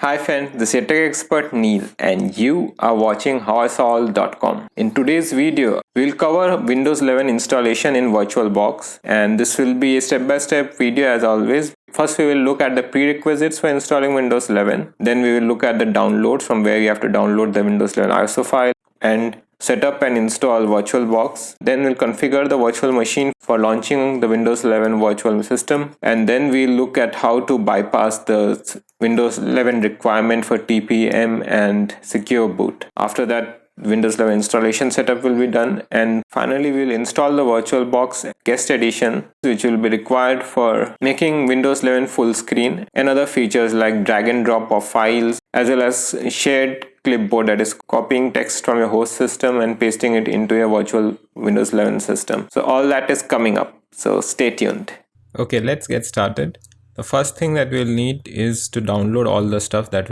Hi friend, this is tech expert Neil and you are watching HowISolve.com. In today's video, we'll cover Windows 11 installation in VirtualBox, and this will be a step-by-step video as always. First we will look at the prerequisites for installing Windows 11. Then we will look at the downloads from where you have to download the Windows 11 ISO file and set up and install VirtualBox. Then we'll configure the virtual machine for launching the Windows 11 virtual system, and then we'll look at how to bypass the Windows 11 requirement for TPM and secure boot. After that, Windows 11 installation setup will be done, and finally we'll install the VirtualBox guest edition, which will be required for making Windows 11 full screen and other features like drag and drop of files, as well as shared clipboard, that is copying text from your host system and pasting it into your virtual Windows 11 system. So all that is coming up, so stay tuned. Okay, let's get started. The first thing that we'll need is to download all the stuff that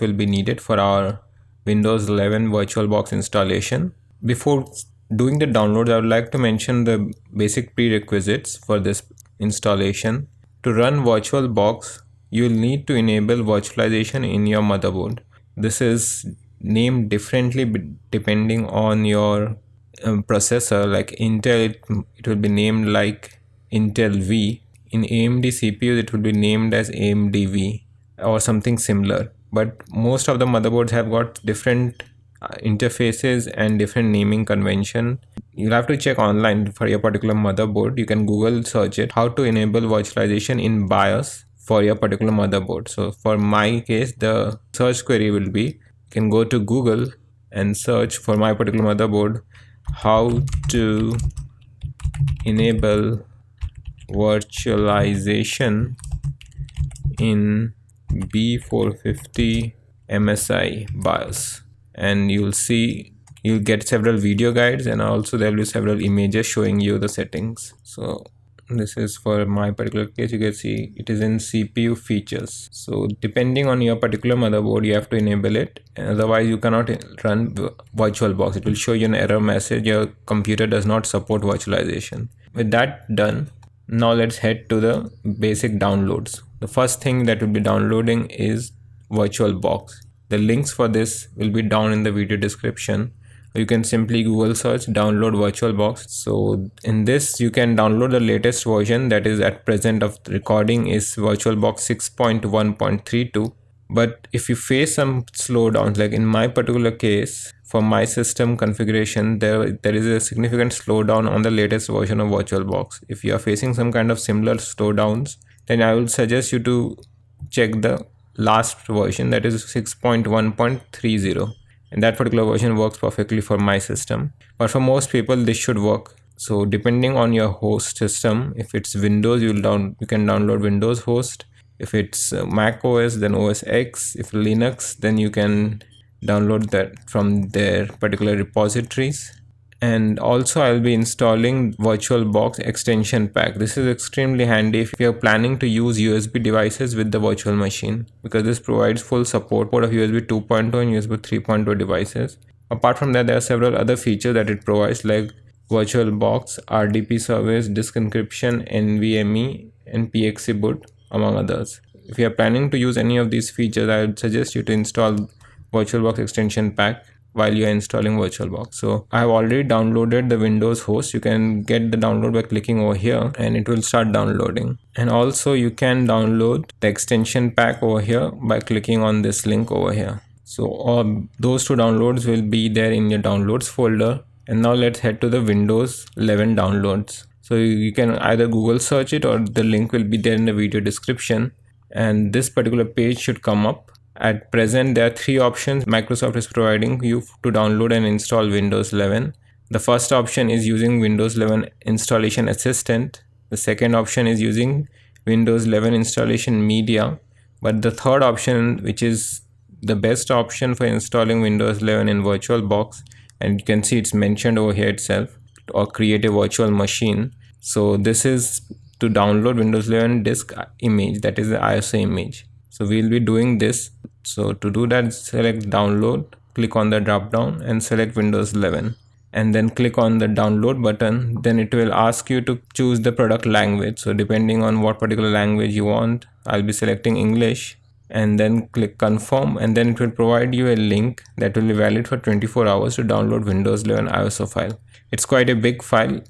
will be needed for our Windows 11 VirtualBox installation. Before doing the downloads, I would like to mention the basic prerequisites for this installation. To run VirtualBox, you'll need to enable virtualization in your motherboard. This is named differently depending on your processor. Like Intel, it will be named like Intel V. In AMD CPUs, it will be named as AMD V or something similar. But most of the motherboards have got different interfaces and different naming convention. You'll have to check online for your particular motherboard. You can Google search it, how to enable virtualization in BIOS for your particular motherboard. So for my case, the search query will be, you can go to Google and search for my particular motherboard, how to enable virtualization in B450 MSI BIOS, and you'll get several video guides, and also there will be several images showing you the settings. So this is for my particular case. You can see it is in CPU features. So depending on your particular motherboard, you have to enable it, otherwise you cannot run VirtualBox. It will show you an error message, your computer does not support virtualization. With that done, now let's head to the basic downloads. The first thing that will be downloading is VirtualBox. The links for this will be down in the video description. You can simply Google search download VirtualBox. So in this you can download the latest version, that is at present of the recording is VirtualBox 6.1.32. But if you face some slowdowns, like in my particular case, for my system configuration, there is a significant slowdown on the latest version of VirtualBox. If you are facing some kind of similar slowdowns, then I will suggest you to check the last version, that is 6.1.30, and that particular version works perfectly for my system. But for most people this should work. So depending on your host system, if it's Windows, you can download Windows host. If it's Mac OS, then OS X. If Linux, then you can download that from their particular repositories. And also I'll be installing VirtualBox extension pack. This is extremely handy if you're planning to use USB devices with the virtual machine, because this provides full support of USB 2.0 and USB 3.0 devices. Apart from that, there are several other features that it provides, like VirtualBox, RDP service, disk encryption, NVMe, and PXE boot, among others. If you are planning to use any of these features, I would suggest you to install VirtualBox extension pack while you are installing VirtualBox. So I have already downloaded the Windows host. You can get the download by clicking over here and it will start downloading. And also you can download the extension pack over here by clicking on this link over here. So those two downloads will be there in your downloads folder. And now let's head to the Windows 11 downloads. So you can either Google search it, or the link will be there in the video description, and this particular page should come up. At present, there are three options Microsoft is providing you to download and install Windows 11. The first option is using Windows 11 Installation Assistant. The second option is using Windows 11 Installation Media. But the third option, which is the best option for installing Windows 11 in VirtualBox, and you can see it's mentioned over here itself, or create a virtual machine. So this is to download Windows 11 disk image, that is the ISO image. So we'll be doing this. So to do that, select download, click on the drop down and select Windows 11, and then click on the download button. Then it will ask you to choose the product language. So depending on what particular language you want, I'll be selecting English. and then click confirm, and then it will provide you a link that will be valid for 24 hours to download Windows 11 ISO file. It's quite a big file.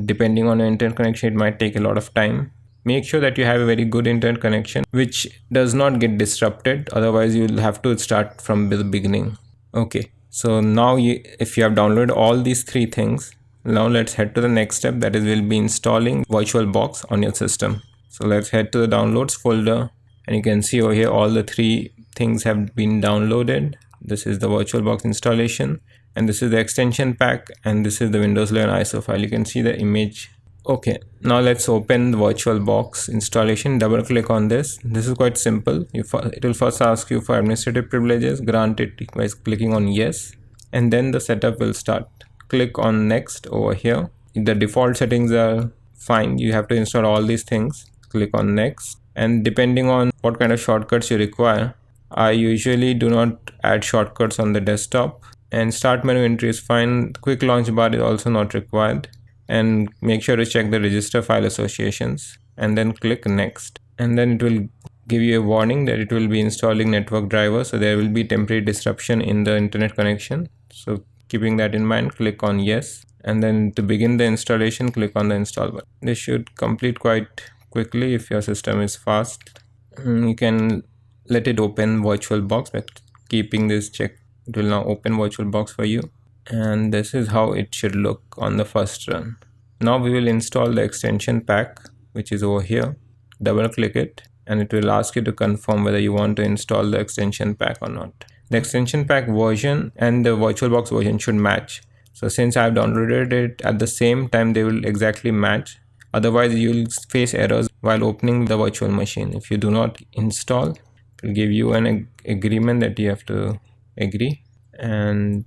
Depending on your internet connection, it might take a lot of time. Make sure that you have a very good internet connection which does not get disrupted, otherwise you'll have to start from the beginning. Okay, so now if you have downloaded all these three things, now let's head to the next step, that is we'll be installing VirtualBox on your system. So let's head to the downloads folder, and you can see over here all the three things have been downloaded. This is the VirtualBox installation, and this is the extension pack, and this is the Windows 11 ISO file. You can see the image. Okay, now let's open the VirtualBox installation. Double click on this. This is quite simple. It will first ask you for administrative privileges. Grant it by clicking on yes, and then the setup will start. Click on next over here. If the default settings are fine, you have to install all these things. Click on next, and depending on what kind of shortcuts you require, I usually do not add shortcuts on the desktop. And start menu entry is fine. Quick launch bar is also not required. And make sure to check the register file associations, and then click next, and then it will give you a warning that it will be installing network drivers, so there will be temporary disruption in the internet connection. So keeping that in mind, click on yes, and then to begin the installation, click on the install button. This should complete quite quickly if your system is fast. You can let it open VirtualBox, but keeping this check, it will now open VirtualBox for you. And this is how it should look on the first run. Now we will install the extension pack, which is over here. Double click it, and it will ask you to confirm whether you want to install the extension pack or not. The extension pack version and the VirtualBox version should match. So since I've downloaded it at the same time, they will exactly match. Otherwise you'll face errors while opening the virtual machine. If you do not install, it will give you an agreement that you have to agree, and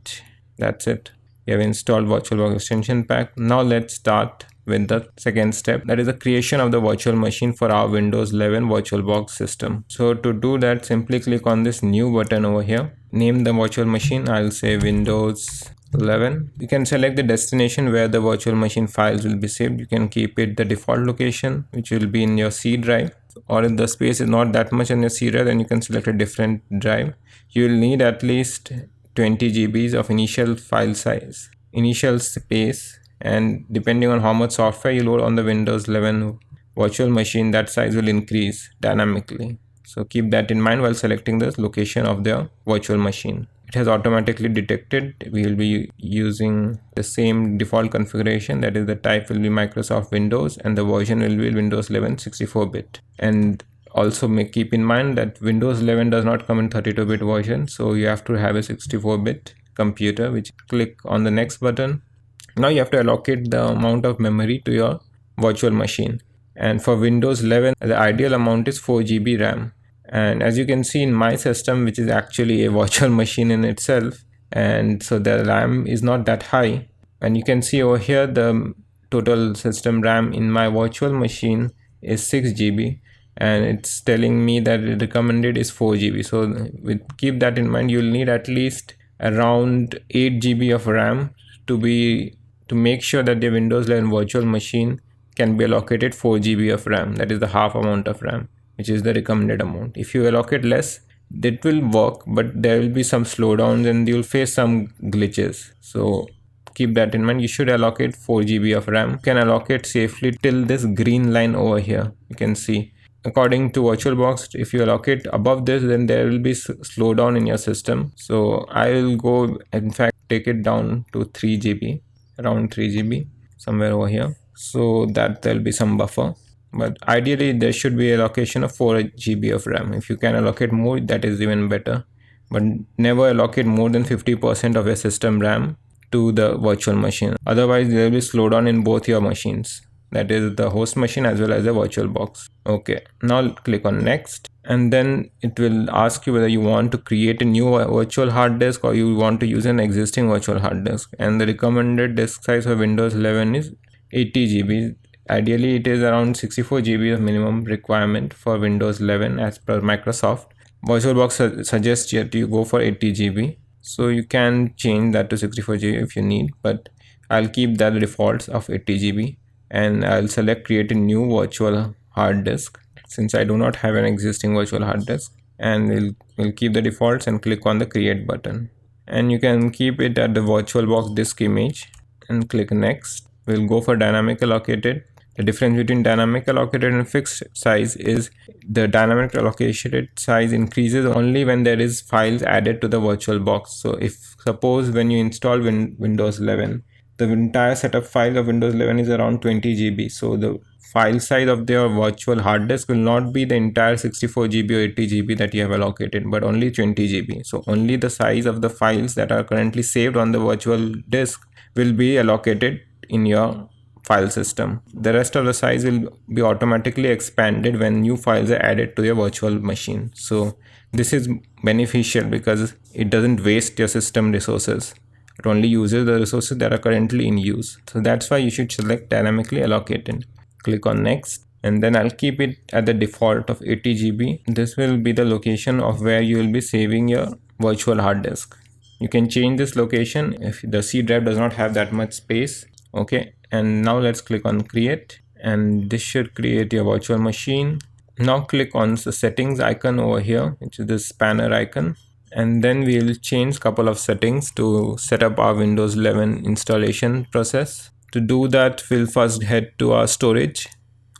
that's it. We have installed VirtualBox extension pack. Now let's start with the second step, that is the creation of the virtual machine for our Windows 11 VirtualBox system. So to do that, simply click on this new button over here. Name the virtual machine. I'll say Windows 11. You can select the destination where the virtual machine files will be saved. You can keep it the default location, which will be in your C drive, or if the space is not that much in your C drive, then you can select a different drive. You will need at least 20 GBs of initial file size, initial space, and depending on how much software you load on the Windows 11 virtual machine, that size will increase dynamically. So keep that in mind while selecting the location of the virtual machine. It has automatically detected. We will be using the same default configuration, that is the type will be Microsoft Windows and the version will be Windows 11 64-bit. And also keep in mind that Windows 11 does not come in 32-bit version, so you have to have a 64-bit computer, which click on the next button. Now you have to allocate the amount of memory to your virtual machine, and for Windows 11 the ideal amount is 4 GB RAM. And as you can see in my system, which is actually a virtual machine in itself, and so the RAM is not that high, and you can see over here the total system RAM in my virtual machine is 6 GB, and it's telling me that the recommended is 4 GB. So keep that in mind. You'll need at least around 8 GB of RAM to make sure that the Windows 11 virtual machine can be allocated 4 GB of RAM. That is the half amount of RAM, which is the recommended amount. If you allocate less, it will work, but there will be some slowdowns and you'll face some glitches. So keep that in mind. You should allocate 4 GB of RAM. You can allocate safely till this green line over here. You can see, according to VirtualBox, if you allocate above this, then there will be slowdown in your system. So I will go, in fact, take it down to 3 GB, around 3 GB, somewhere over here, so that there will be some buffer. But ideally there should be allocation of 4 GB of RAM. If you can allocate more, that is even better, but never allocate more than 50% of your system RAM to the virtual machine. Otherwise there will be slowdown in both your machines, that is the host machine as well as the VirtualBox. Okay, now click on next, and then it will ask you whether you want to create a new virtual hard disk or you want to use an existing virtual hard disk. And the recommended disk size for Windows 11 is 80 GB. Ideally it is around 64 GB of minimum requirement for Windows 11 as per Microsoft. VirtualBox suggests that you go for 80 GB. So you can change that to 64 GB if you need, but I'll keep that defaults of 80 GB. And I'll select create a new virtual hard disk, since I do not have an existing virtual hard disk. and we'll keep the defaults and click on the create button. And you can keep it at the VirtualBox disk image and click next. We'll go for dynamic allocated. The difference between dynamic allocated and fixed size is the dynamic allocated size increases only when there is files added to the VirtualBox. So if suppose when you install Windows 11, the entire setup file of Windows 11 is around 20 GB. So the file size of their virtual hard disk will not be the entire 64 GB or 80 GB that you have allocated, but only 20 GB. So only the size of the files that are currently saved on the virtual disk will be allocated in your file system. The rest of the size will be automatically expanded when new files are added to your virtual machine. So this is beneficial because it doesn't waste your system resources. It only uses the resources that are currently in use. So that's why you should select dynamically allocated. Click on next, and then I'll keep it at the default of 80 GB. This will be the location of where you will be saving your virtual hard disk. You can change this location if the C drive does not have that much space. Okay, and now let's click on create, and this should create your virtual machine. Now click on the settings icon over here, which is this spanner icon, and then we'll change couple of settings to set up our Windows 11 installation process. To do that, we'll first head to our storage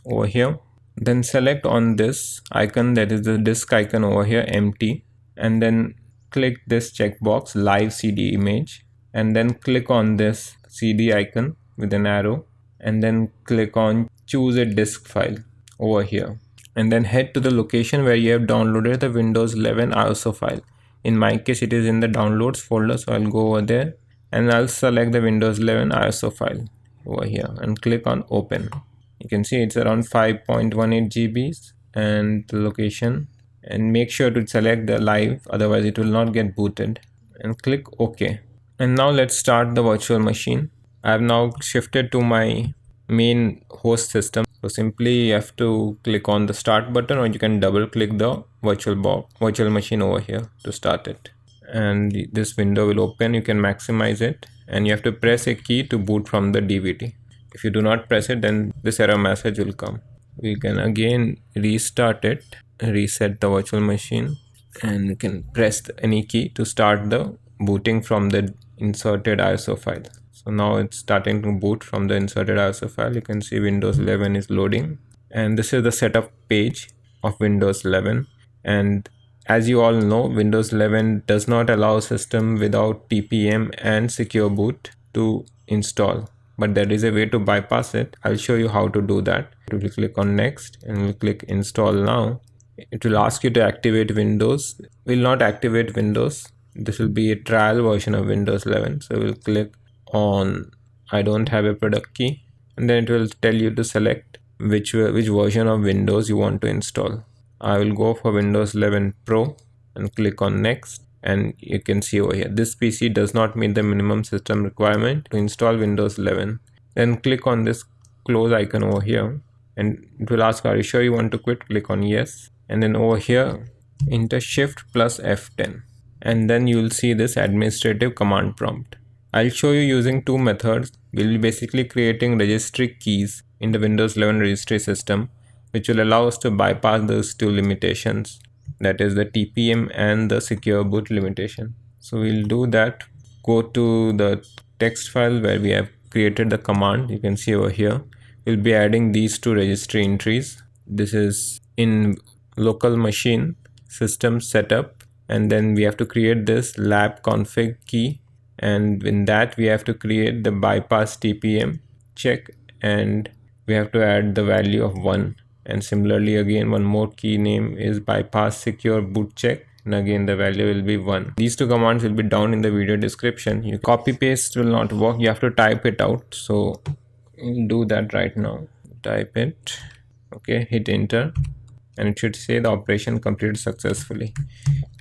over here, then select on this icon, that is the disk icon over here, empty, and then click this checkbox live CD image, and then click on this CD icon with an arrow, and then click on choose a disk file over here, and then head to the location where you have downloaded the Windows 11 ISO file. In my case, it is in the downloads folder, so I'll go over there and I'll select the Windows 11 ISO file over here and click on open. You can see it's around 5.18 GBs and the location, and make sure to select the live, otherwise it will not get booted, and click OK. And now let's start the virtual machine. I have now shifted to my main host system. So simply you have to click on the start button, or you can double click the virtual machine over here to start it. And this window will open. You can maximize it, and you have to press a key to boot from the DVD. If you do not press it, then this error message will come. We can again restart it, reset the virtual machine, and you can press any key to start the booting from the inserted ISO file. So now it's starting to boot from the inserted ISO file. You can see Windows 11 is loading, and this is the setup page of Windows 11. And as you all know, Windows 11 does not allow system without TPM and Secure Boot to install, but there is a way to bypass it. I'll show you how to do that. We'll click on next and we'll click install now. It will ask you to activate Windows. Will not activate Windows. This will be a trial version of Windows 11. So we'll click on I don't have a product key, and then it will tell you to select which version of Windows you want to install. I will go for Windows 11 Pro and click on next, and you can see over here this PC does not meet the minimum system requirement to install Windows 11. Then click on this close icon over here, and it will ask, are you sure you want to quit? Click on yes, and then over here enter shift plus F10, and then you will see this administrative command prompt. I'll show you using two methods. We'll be basically creating registry keys in the Windows 11 registry system, which will allow us to bypass those two limitations, that is the TPM and the secure boot limitation. So we'll do that. Go to the text file where we have created the command. You can see over here we'll be adding these two registry entries. This is in local machine system setup, and then we have to create this Labconfig key, and in that we have to create the BypassTPMCheck, and we have to add the value of 1. And similarly, again, one more key name is BypassSecureBootCheck, and again the value will be 1. These two commands will be down in the video description. You copy paste will not work, you have to type it out. So we'll do that right now. Type it, okay, hit enter, and it should say the operation completed successfully.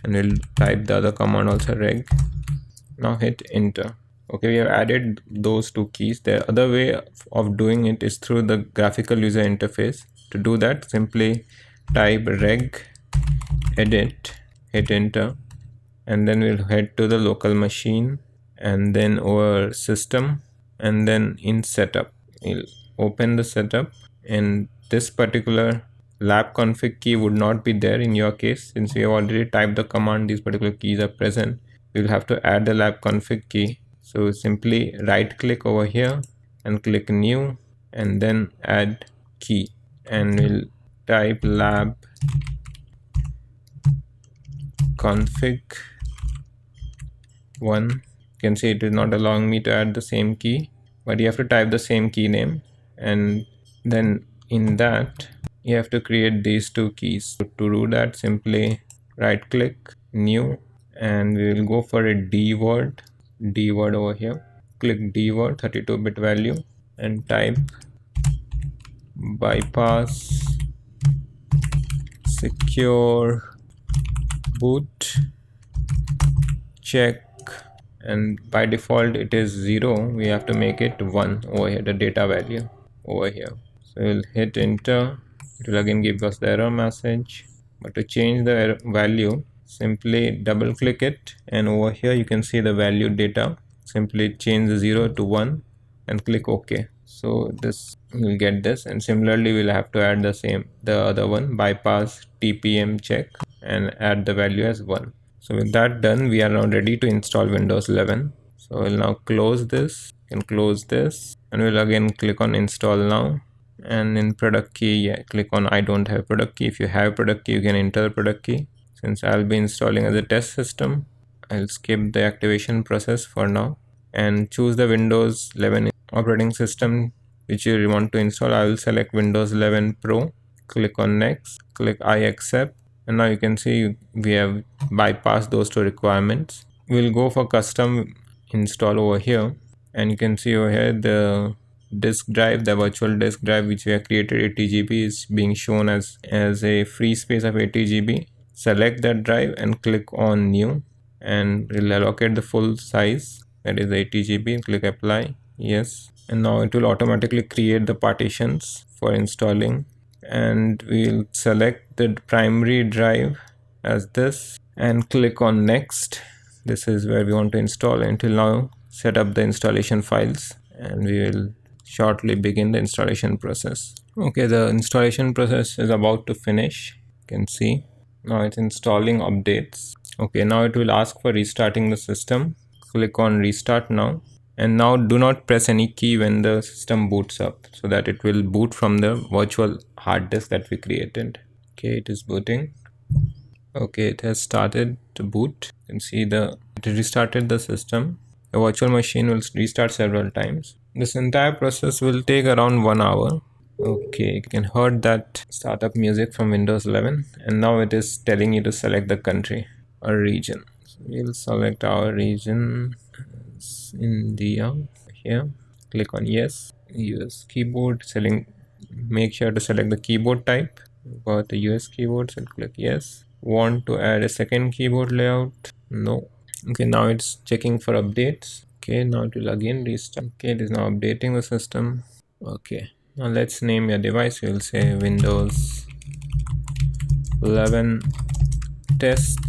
And we'll type the other command also, reg. Now hit enter. Okay, we have added those two keys. The other way of doing it is through the graphical user interface. To do that, simply type reg edit, hit enter, and then we'll head to the local machine, and then over system, and then in setup we'll open the setup. In this particular Labconfig key would not be there in your case. Since we have already typed the command, these particular keys are present. We'll have to add the labconfig key. So simply right click over here and click new and then add key, and we'll type lab config 1. You can see it is not allowing me to add the same key, but you have to type the same key name, and then in that you have to create these two keys. So to do that, simply right click new, and we will go for a D word over here. Click D word 32-bit value and type bypass secure boot check, and by default it is 0. We have to make it 1 over here, the data value over here. So we'll hit enter. It will again give us the error message, but to change the error value, simply double click it, and over here you can see the value data. Simply change the 0 to 1 and click OK. So this will get this, and similarly we'll have to add the other one, BypassTPMCheck, and add the value as 1. So with that done, we are now ready to install Windows 11. So we'll now close this and close this, and we'll again click on install now, and in product key, click on I don't have product key. If you have product key, you can enter the product key. Since I'll be installing as a test system, I'll skip the activation process for now and choose the Windows 11 operating system which you want to install. I will select Windows 11 Pro, click on next, click I accept, and now you can see we have bypassed those two requirements. We'll go for custom install over here, and you can see over here the disk drive, the virtual disk drive which we have created, 80 GB, is being shown as a free space of 80 GB. Select that drive and click on new, and we'll allocate the full size, that is 80 GB. Click apply, yes, and now it will automatically create the partitions for installing, and we'll select the primary drive as this and click on next. This is where we want to install, and it will now set up the installation files, and we will shortly begin the installation process. Okay, the installation process is about to finish. You can see now it's installing updates. Okay, now it will ask for restarting the system. Click on restart now, and now do not press any key when the system boots up, so that it will boot from the virtual hard disk that we created. Okay, it is booting. Okay, it has started to boot. You can see it restarted the system. The virtual machine will restart several times. This entire process will take around 1 hour. Okay, you can hear that startup music from Windows 11, and now it is telling you to select the country or region. So we'll select our region, India here. Click on yes. US keyboard, make sure to select the keyboard type. Got the US keyboard, so click yes. Want to add a second keyboard layout? No. Okay, now it's checking for updates. Okay, now it will again restart. Okay, it is now updating the system. Okay, now let's name your device. We'll say Windows 11 test.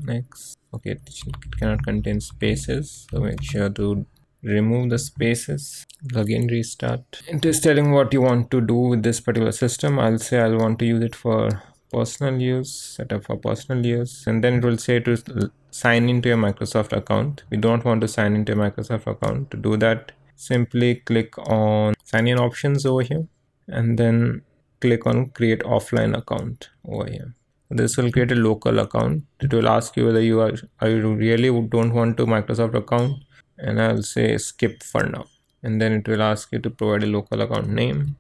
Next. Okay, it cannot contain spaces, so make sure to remove the spaces. Again restart. It is telling what you want to do with this particular system. I'll say I'll want to use it for personal use, set up for personal use, and then it will say to sign into your Microsoft account. We don't want to sign into a Microsoft account. To do that, simply click on sign in options over here, and then click on create offline account over here. This will create a local account. It will ask you whether you really don't want to Microsoft account, and I'll say skip for now. And then it will ask you to provide a local account name,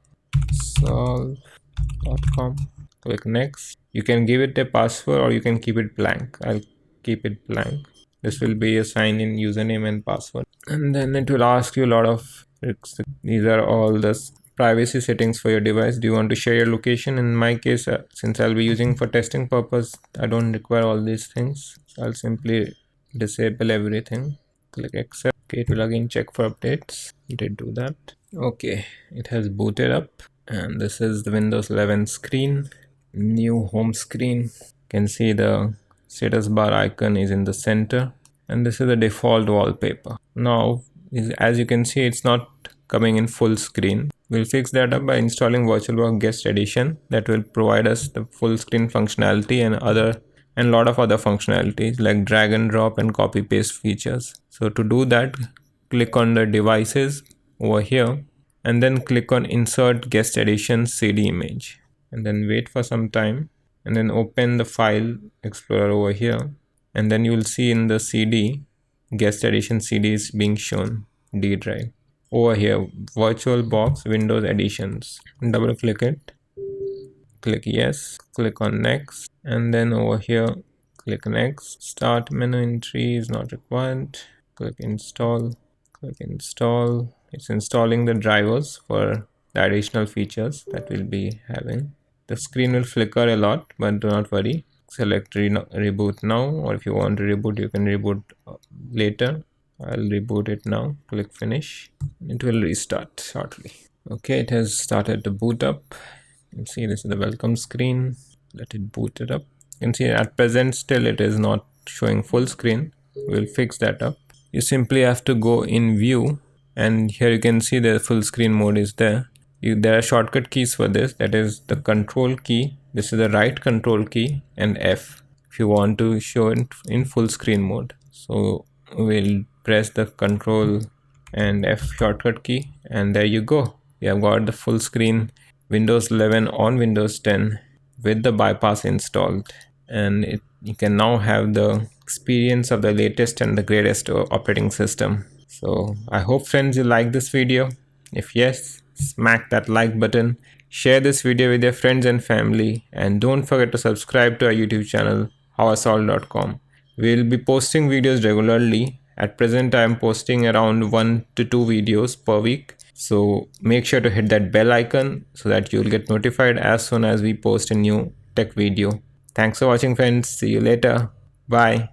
solve.com. Click next. You can give it a password or you can keep it blank. I'll keep it blank. This will be a sign in username and password. And then it will ask you a lot of tricks. These are all the privacy settings for your device. Do you want to share your location? In my case, since I'll be using for testing purpose, I don't require all these things. So I'll simply disable everything. Click accept. Okay, it will again check for updates. It did do that. Okay, it has booted up, and this is the Windows 11 screen. New home screen. You can see the status bar icon is in the center, and this is the default wallpaper. Now, as you can see, it's not coming in full screen. We'll fix that up by installing VirtualBox Guest Edition that will provide us the full screen functionality and a lot of other functionalities like drag and drop and copy paste features. So to do that, click on the devices over here and then click on insert guest edition CD image and then wait for some time and then open the file explorer over here and then you will see in the CD guest edition CD is being shown D drive. Over here, VirtualBox Windows Editions. Double click it, click yes, click on next, and then over here, click next. Start menu entry is not required. Click install, click install. It's installing the drivers for the additional features that we'll be having. The screen will flicker a lot, but do not worry. Select reboot now, or if you want to reboot, you can reboot later. I'll reboot it now. Click finish. It will restart shortly. Okay, it has started to boot up. You can see this is the welcome screen. Let it boot it up. You can see at present still it is not showing full screen. We'll fix that up. You simply have to go in view and here you can see the full screen mode is there. There are shortcut keys for this. That is the control key. This is the right control key and F if you want to show it in full screen mode. So we'll press the control and F shortcut key and there you go. We have got the full screen Windows 11 on Windows 10 with the bypass installed, and you can now have the experience of the latest and the greatest operating system. So I hope friends you like this video. If yes, smack that like button, share this video with your friends and family, and don't forget to subscribe to our YouTube channel HowISolve.com. We'll be posting videos regularly. At present I am posting around 1 to 2 videos per week. So make sure to hit that bell icon so that you'll get notified as soon as we post a new tech video. Thanks for watching friends. See you later. Bye.